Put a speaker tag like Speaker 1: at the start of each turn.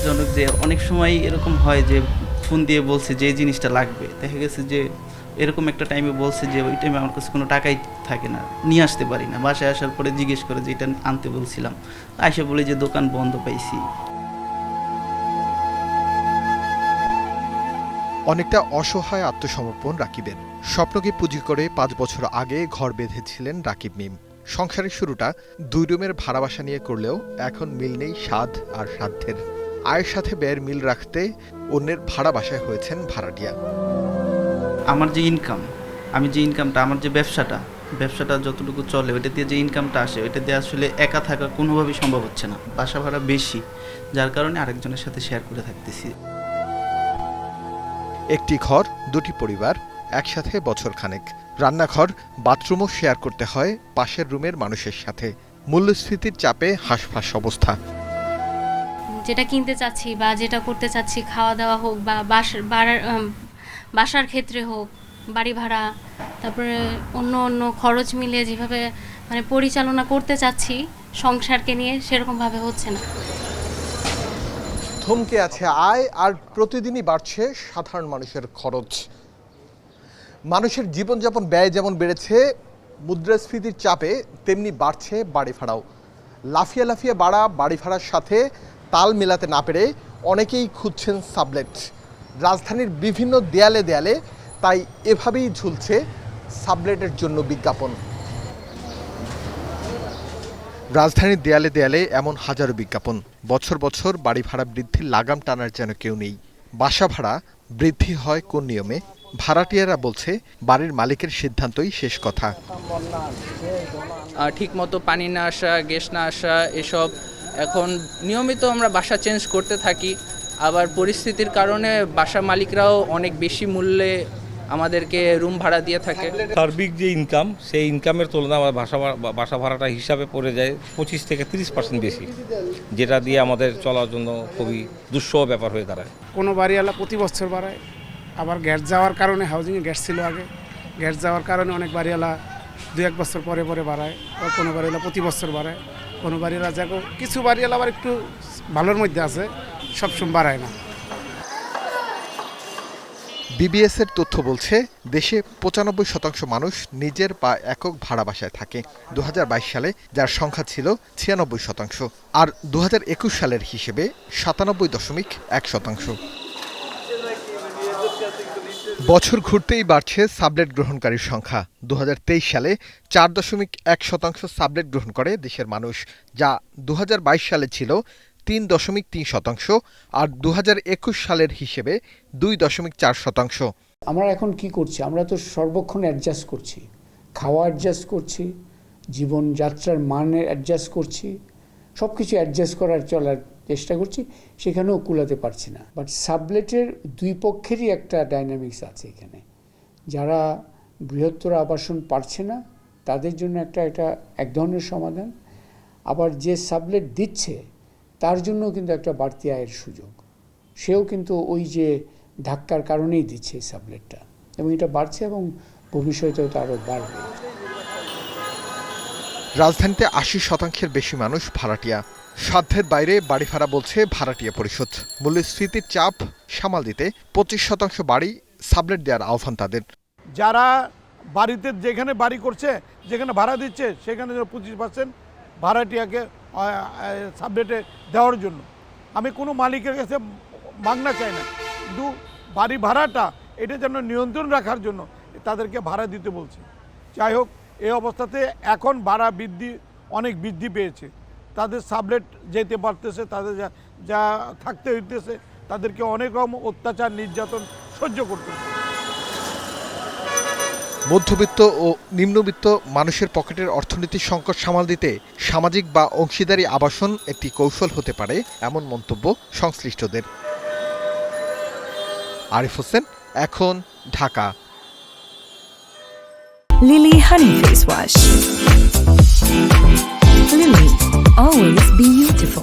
Speaker 1: জনক যে অনেক সময় এরকম হয় যে ফোন দিয়ে বলছে যে এই জিনিসটা লাগবে, দেখা গেছে যে এরকম একটা টাইমে বলছে যে ওই টাইমে আমার কাছে কোনো টাকাই থাকে না, নিয়ে আসতে পারি না। বাসায় আসার পরে জিজ্ঞেস করে যে এটা আনতে বলছিলাম, আইসা বলে যে দোকান বন্ধ পাইছি।
Speaker 2: অনেকটা অসহায় আত্মসমর্পণ রাকিবের। স্বপ্নকে পুঁজি করে ৫ বছর আগে ঘর বেঁধেছিলেন রাকিব মিম। সংসারের শুরুটা ২ রুমের ভাড়া বাসা নিয়ে করলেও এখন মিল নেই স্বাদ আর সাধ্যের। আয়ের সাথে ব্যয়ের মিল রাখতে অন্যের ভাড়া বাসায় হয়েছেন ভাড়াটিয়া।
Speaker 1: আমার যে ইনকাম, আমি যে ইনকামটা, আমার যে ব্যবসাটা যতটুকু চলে ওইটা দিয়ে যে ইনকামটা আসে ওইটা দিয়ে আসলে একা থাকা কোনোভাবেই সম্ভব হচ্ছে না। বাসা ভাড়া বেশি, যার কারণে আরেকজনের সাথে শেয়ার করে থাকতেছি।
Speaker 2: একটি ঘর, ২টি পরিবার, একসাথে বছর খানেক। রান্নাঘর, বাথরুমও শেয়ার করতে হয় পাশের রুমের মানুষের সাথে। মূল্যস্ফীতির চাপে হাঁসফাঁস অবস্থা।
Speaker 3: যেটা কিনতে চাচ্ছি বা যেটা করতে চাচ্ছি, খাওয়া দাওয়া হোক বা বাসার ক্ষেত্রে হোক, বাড়ি ভাড়া, তারপরে অন্য অন্য খরচ মিলিয়ে যেভাবে মানে পরিচালনা করতে চাচ্ছি সংসারকে নিয়ে, সেরকমভাবে হচ্ছে না।
Speaker 2: থমকে আছে আয়, আর প্রতিদিনই বাড়ছে সাধারণ মানুষের খরচ। মানুষের জীবনযাপন ব্যয় যেমন বেড়েছে মুদ্রাস্ফীতির চাপে, তেমনি বাড়ছে বাড়ি ভাড়াও। লাফিয়ে লাফিয়ে বাড়া বাড়ি ভাড়ার সাথে তাল মেলাতে না পেরে অনেকেই খুঁজছেন সাবলেট। রাজধানীর বিভিন্ন দেয়ালে দেয়ালে তাই এভাবেই ঝুলছে সাবলেটের জন্য বিজ্ঞাপন। রাজধানীর দেয়ালে দেয়ালে এমন হাজারো বিজ্ঞাপন। বছর বছর বাড়ি ভাড়া বৃদ্ধির লাগাম টানার যেন কেউ নেই। বাসা ভাড়া বৃদ্ধি হয় কোন নিয়মে? ভাড়াটিয়ারা বলছে বাড়ির মালিকের সিদ্ধান্তই শেষ কথা।
Speaker 4: ঠিক মতো পানি না আসা, গ্যাস না আসা, এসব এখন নিয়মিত আমরা বাসা চেঞ্জ করতে থাকি। আবার পরিস্থিতির কারণে বাসা মালিকরাও অনেক বেশি মূল্যে আমাদেরকে রুম ভাড়া দিয়ে থাকে।
Speaker 5: সার্বিক যে ইনকাম, সেই ইনকামের তুলনায় আমার বাসা ভাড়াটা হিসাবে পড়ে যায় 25 থেকে 30% বেশি, যেটা দিয়ে আমাদের চলার জন্য খুবই দুঃসহ ব্যাপার হয়ে দাঁড়ায়।
Speaker 6: কোনো বাড়িওয়ালা প্রতি বছর বাড়ায়, আবার গ্যাস যাওয়ার কারণে, হাউজিংয়ে গ্যাস ছিল আগে, গ্যাস যাওয়ার কারণে অনেক বাড়িওয়ালা 2-1 বছর পরে পরে বাড়ায়, আর কোনো বাড়িওয়ালা প্রতি বছর বাড়ায়। কোনো বাড়িওয়ালা যাকে, কিছু বাড়িওয়ালা আবার একটু ভালোর মধ্যে আছে, সবসময় বাড়ায় না।
Speaker 2: বিবিএসের তথ্য বলছে দেশে 95% মানুষ নিজের বা একক ভাড়া বাসায় থাকে। 2022 সালে যার সংখ্যা ছিল 96%, আর 2021 সালের হিসেবে 97.1%। বছর ঘুরতেই বাড়ছে সাবলেট গ্রহণকারীর সংখ্যা। 2023 সালে 4.1% সাবলেট গ্রহণ করে দেশের মানুষ, যা 2022 সালে ছিল 3.3%, আর 2021 সালের হিসেবে 2.4%।
Speaker 7: আমরা এখন কি করছি? আমরা তো সর্বক্ষণ অ্যাডজাস্ট করছি, খাওয়া অ্যাডজাস্ট করছি, জীবনযাত্রার মানের অ্যাডজাস্ট করছি, সব কিছু অ্যাডজাস্ট করার চলার চেষ্টা করছি, সেখানেও কুলাতে পারছি না। বাট সাবলেটের দুই পক্ষেরই একটা ডাইনামিক্স আছে এখানে। যারা বৃহত্তর আবাসন পারছে না তাদের জন্য এটা এক ধরনের সমাধান, আবার যে সাবলেট দিচ্ছে তার জন্য কিন্তু একটা বাড়তি আয়ের সুযোগ। সেও কিন্তু ওই যে ধাক্কার কারণেই দিচ্ছে এই সাবলেটটা, এবং এটা বাড়ছে এবং ভবিষ্যতেও তা আরও বাড়বে।
Speaker 2: রাজধানীতে 80% বেশি মানুষ ভাড়াটিয়া। সাধ্যের বাইরে বাড়ি ভাড়া বলছে ভাড়াটিয়া পরিষদ। মূল্যস্ফীতির চাপ সামাল দিতে 25% বাড়ি সাবলেট দেওয়ার আহ্বান তাদের।
Speaker 8: যারা বাড়িতে যেখানে বাড়ি করছে, যেখানে ভাড়া দিচ্ছে, সেখানে 25% ভাড়াটিয়াকে সাবলেটে দেওয়ার জন্য। আমি কোনো মালিকের কাছে মাগনা চাই না, কিন্তু বাড়ি ভাড়াটা এটা যেন নিয়ন্ত্রণ রাখার জন্য তাদেরকে ভাড়া দিতে বলছে। যাই হোক, এই অবস্থাতে এখন ভাড়া অনেক বৃদ্ধি পেয়েছে, তাদের সাবলেট যেতে পারতেছে, তাদের যা থাকতে হইতেছে, তাদেরকে অনেক রকম অত্যাচার নির্যাতন সহ্য করতে।
Speaker 2: মধ্যবিত্ত ও নিম্নবিত্ত মানুষের পকেটের অর্থনৈতিক সংকট সামাল দিতে সামাজিক বা অংশীদারি আবাসন একটি কৌশল হতে পারে, এমন মন্তব্য সংশ্লিষ্টদের। আরিফ হোসেন, এখন, Dhaka.
Speaker 9: Lily Honey Face Wash. Lily, always be beautiful.